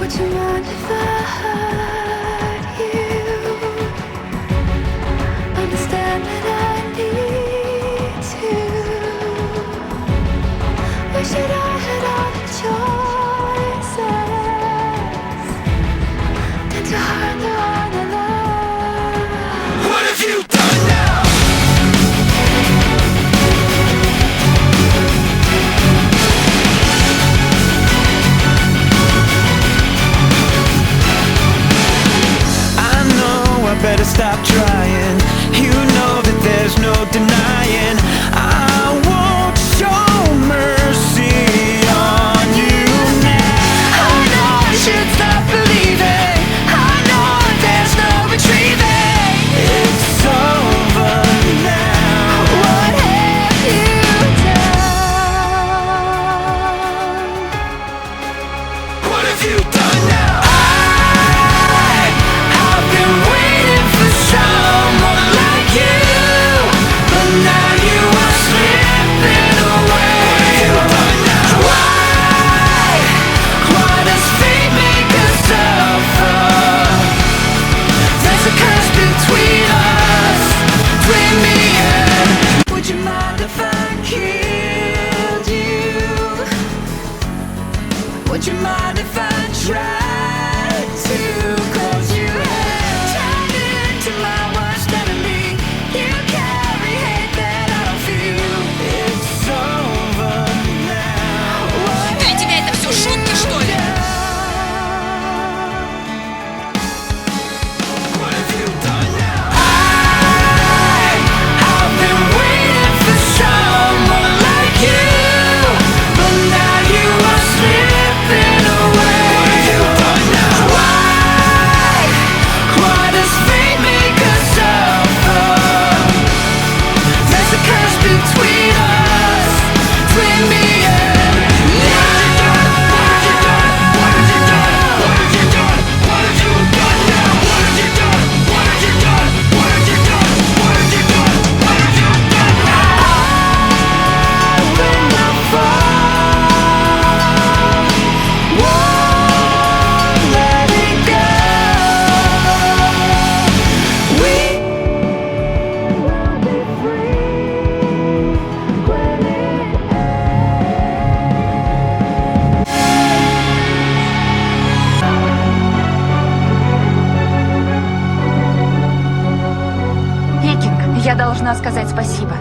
Would you mind if I hurt you? Understand that I need to. Wish that I had all the choices. Than to hurt the one I love. What have you done now? Better stop trying. You know that there's no denying I won't show mercy on you now. I know I should stop believing. I know there's no retrieving. It's over now. What have you done? What have you done now? Would you mind if I tried to? 'Cause you have turned into my worst enemy. You carry hate that I don't feel. It's over now. Для тебя это все шутки, что ли? What have you done now? I've been waiting for someone like you, but now you are slipping away. What have you done now? Why does fate make us suffer? There's a curse between us, between me and you. What have you done? What have you done? What have you done? What have you done now? What have you done? What have you done? What have you done? What have you done? What have you done now? When I fall, won't let it go. We will be free when it Викинг, я должна сказать спасибо.